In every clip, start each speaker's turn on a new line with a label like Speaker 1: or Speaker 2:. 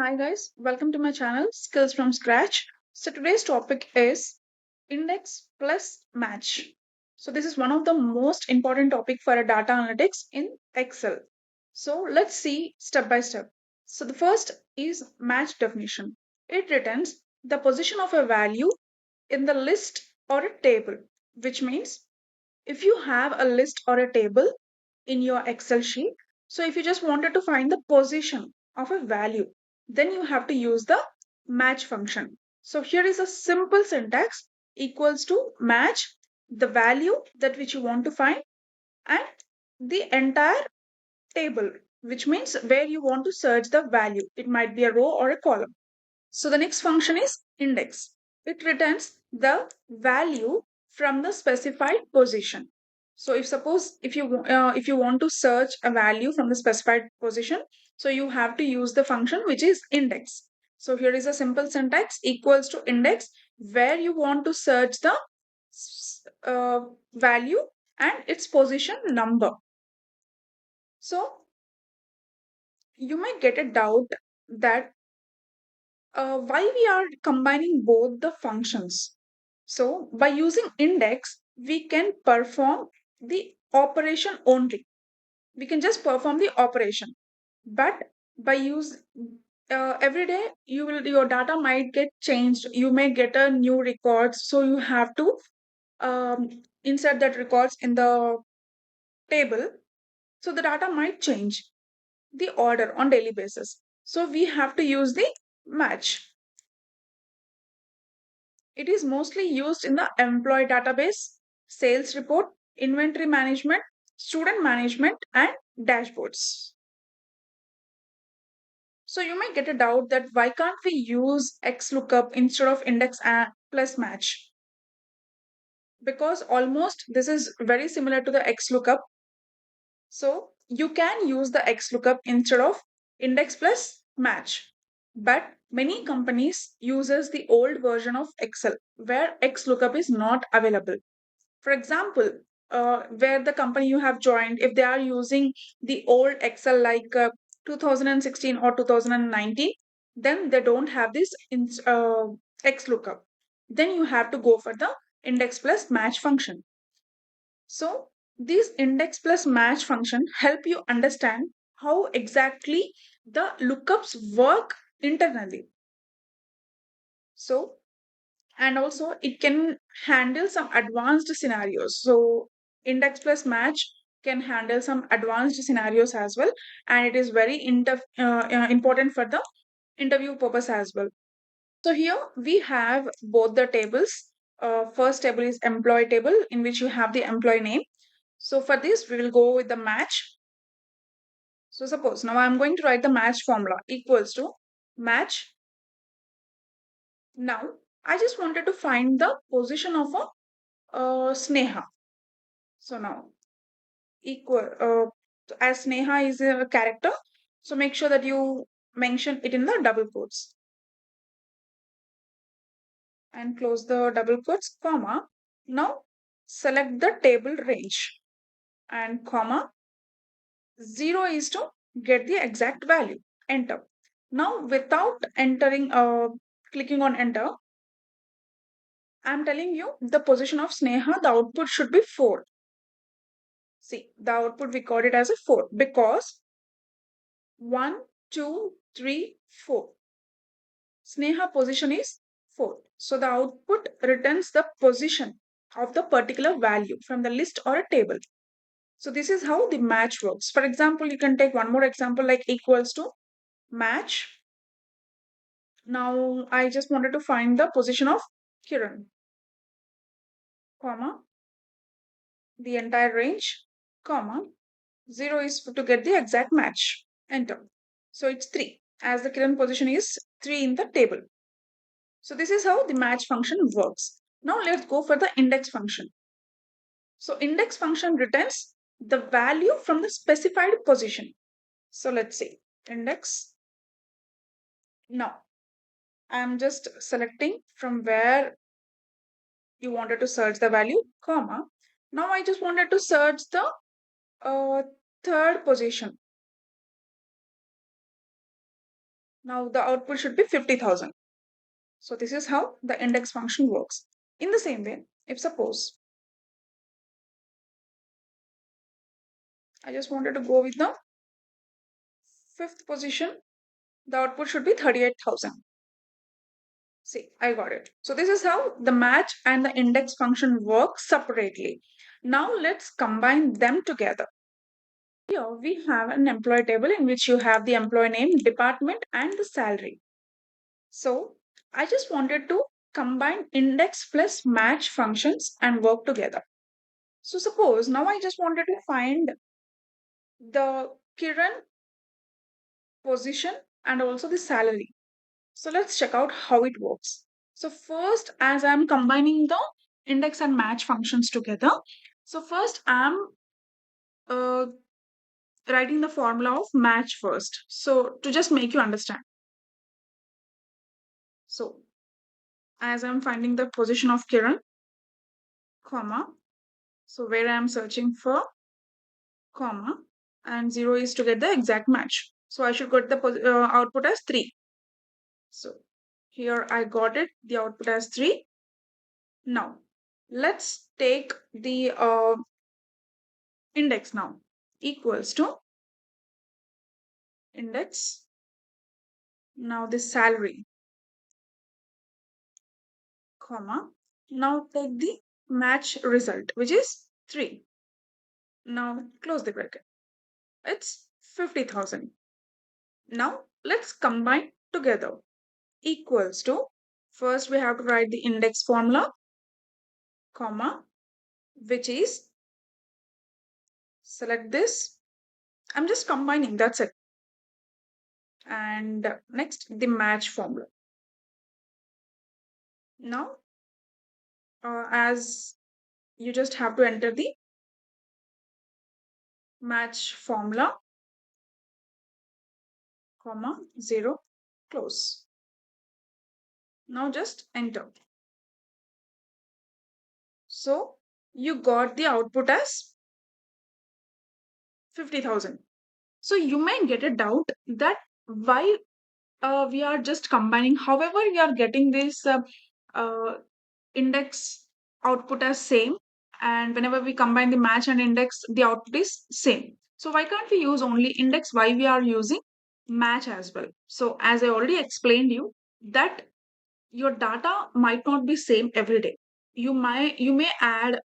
Speaker 1: Hi guys, welcome to my channel Skills from Scratch. So today's topic is index plus match. So this is one of the most important topic for a data analytics in Excel. So let's see step by step. So the first is match definition. It returns the position of a value in the list or a table, which means if you have a list or a table in your Excel sheet, so if you just wanted to find the position of a value, then you have to use the match function. So here is a simple syntax equals to match the value that which you want to find and the entire table, which means where you want to search the value. It might be a row or a column. So the next function is index. It returns the value from the specified position. So if suppose if you want to search a value from the specified position, so you have to use the function which is index. So here is a simple syntax equals to index where you want to search the value and its position number. So you might get a doubt that why we are combining both the functions. So by using index, we can perform the operation only. We can just perform the operation. But by use every day, your data might get changed. You may get a new records, so you have to insert that records in the table. So the data might change the order on daily basis. So we have to use the match. It is mostly used in the employee database, sales report, inventory management, student management, and dashboards. So you may get a doubt that why can't we use XLOOKUP instead of index plus match? Because almost this is very similar to the XLOOKUP. So you can use the XLOOKUP instead of index plus match. But many companies uses the old version of Excel where XLOOKUP is not available. For example, where the company you have joined, if they are using the old Excel like 2016 or 2019, then they don't have this XLOOKUP. Then you have to go for the index plus match function. So these index plus match function help you understand how exactly the lookups work internally. So and also it can handle some advanced scenarios. So index plus match can handle some advanced scenarios as well, and it is very important for the interview purpose as well. So here we have both the tables. First table is employee table in which you have the employee name. So for this we will go with the match. So suppose now I'm going to write the match formula equals to match. Now I just wanted to find the position of a Sneha. So now equal as Sneha is a character, so make sure that you mention it in the double quotes and close the double quotes, comma. Now select the table range and comma 0 is to get the exact value. Enter. Now without entering clicking on enter, I'm telling you the position of Sneha, the output should be 4. See, the output we got it as a 4 because 1, 2, 3, 4. Sneha position is 4. So the output returns the position of the particular value from the list or a table. So this is how the match works. For example, you can take one more example like equals to match. Now I just wanted to find the position of Kiran, comma, the entire range, comma, 0 is to get the exact match. Enter. So it's 3 as the Kiran position is 3 in the table. So this is how the match function works. Now let's go for the index function. So index function returns the value from the specified position. So let's see index. Now I'm just selecting from where you wanted to search the value, comma. Now I just wanted to search the uh, third position. Now the output should be 50,000. So this is how the index function works. In the same way, if suppose I just wanted to go with the fifth position, the output should be 38,000. See, I got it. So this is how the match and the index function work separately. Now let's combine them together. Here we have an employee table in which you have the employee name, department, and the salary. So I just wanted to combine index plus match functions and work together. So suppose now I just wanted to find the Kiran position and also the salary. So let's check out how it works. So first, as I'm combining the index and match functions together, so first I'm uh, writing the formula of match first. So to just make you understand. So as I'm finding the position of Kiran, comma, so where I'm searching for, comma, and 0 is to get the exact match. So I should get the output as 3. So here I got it, the output as 3. Now let's take the index now equals to index. Now the salary, comma. Now take the match result, which is 3. Now close the bracket. It's 50,000. Now let's combine together. Equals to, first we have to write the index formula, comma, which is, select this. I'm just combining, that's it. And next the match formula. Now as you just have to enter the match formula, comma, 0, close. Now just enter. So you got the output as 50,000. So you may get a doubt that why we are just combining, however we are getting this uh, index output as same, and whenever we combine the match and index the output is same. So why can't we use only index, why we are using match as well? So as I already explained you that your data might not be same every day. You may add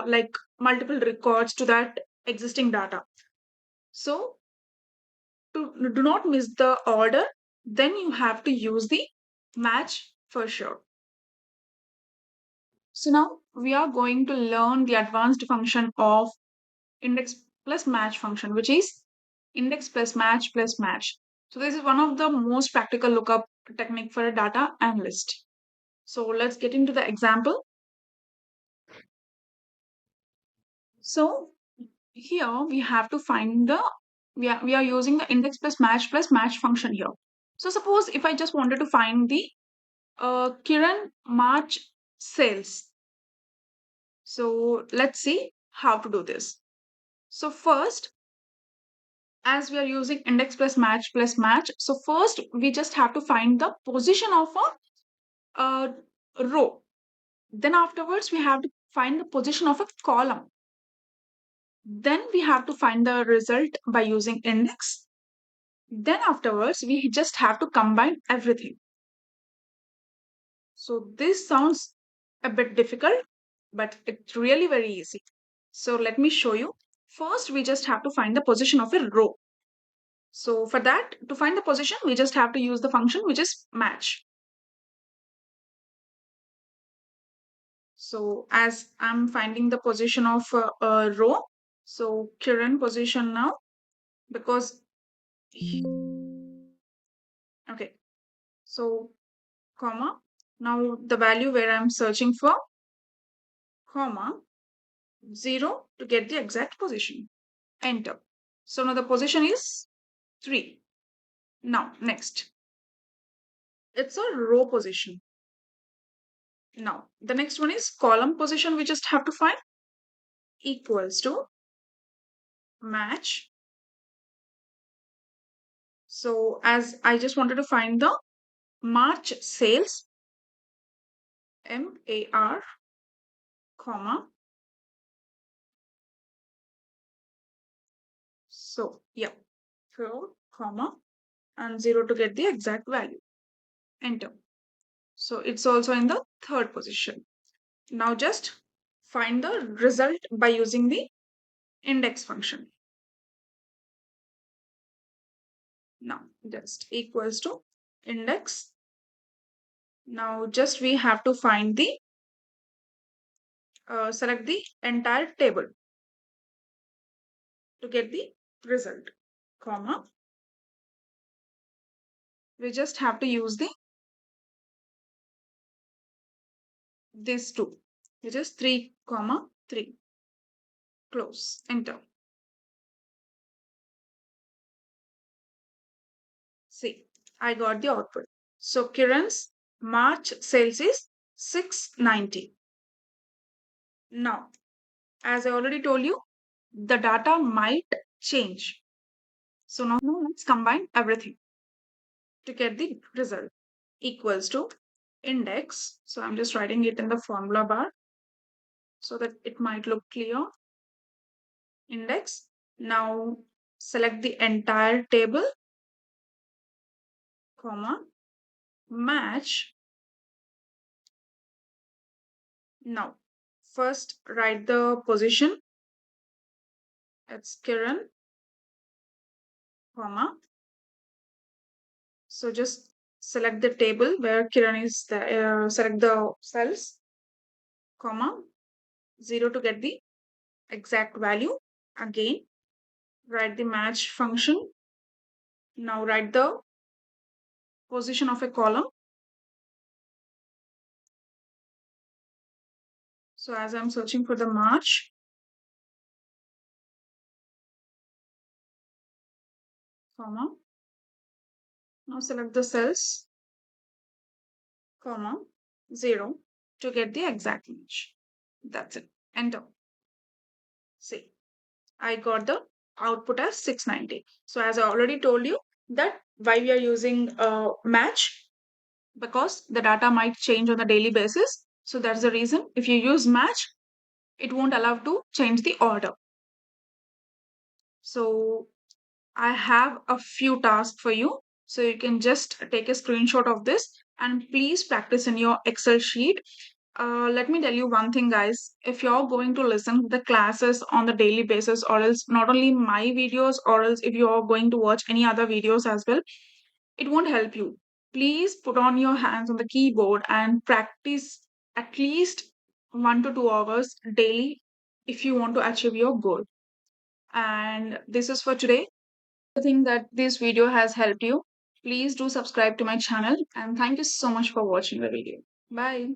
Speaker 1: like multiple records to that existing data. So to do not miss the order, then you have to use the match for sure. So now we are going to learn the advanced function of index plus match function, which is index plus match plus match. So this is one of the most practical lookup technique for a data analyst. So let's get into the example. So here we have to find the, we are using the index plus match function here. So suppose if I just wanted to find the Kiran March sales. So let's see how to do this. So first, as we are using index plus match, so first we just have to find the position of a row. Then afterwards we have to find the position of a column. Then we have to find the result by using index. Then afterwards we just have to combine everything. So this sounds a bit difficult, but it's really very easy. So let me show you. First, we just have to find the position of a row. So for that, to find the position, we just have to use the function which is match. So as I'm finding the position of a row, so Kiran position now, because, okay, so comma, now the value where I'm searching for, comma, 0 to get the exact position. Enter. So now the position is 3. Now next, it's a row position. Now the next one is column position. We just have to find, equals to match So as I just wanted to find the March sales, MAR, comma. So yeah, 4, comma, and 0 to get the exact value. Enter. So it's also in the third position. Now just find the result by using the index function. Now just equals to index. Now just we have to find the select the entire table to get the result, comma. We just have to use the this two, which is 3, comma 3. Close. Enter. See, I got the output. So Kiran's March sales is 690. Now, as I already told you, the data might change. So now let's combine everything to get the result. Equals to index. So I'm just writing it in the formula bar so that it might look clear. Index. Now select the entire table, comma, match. Now first write the position. It's Kiran, comma. So just select the table where Kiran is there, select the cells, comma, 0 to get the exact value. Again, write the match function. Now write the position of a column. So as I'm searching for the March, comma, now select the cells, comma, 0 to get the exact match. That's it. Enter. See, I got the output as 690. So as I already told you that why we are using match, because the data might change on a daily basis. So that's the reason. If you use match, it won't allow to change the order. So I have a few tasks for you. So you can just take a screenshot of this and please practice in your Excel sheet. Let me tell you one thing, guys. If you're going to listen to the classes on the daily basis, or else not only my videos, or else if you're going to watch any other videos as well, it won't help you. Please put on your hands on the keyboard and practice at least 1 to 2 hours daily if you want to achieve your goal. And this is for today. I think that this video has helped you. Please do subscribe to my channel and thank you so much for watching the video. Bye.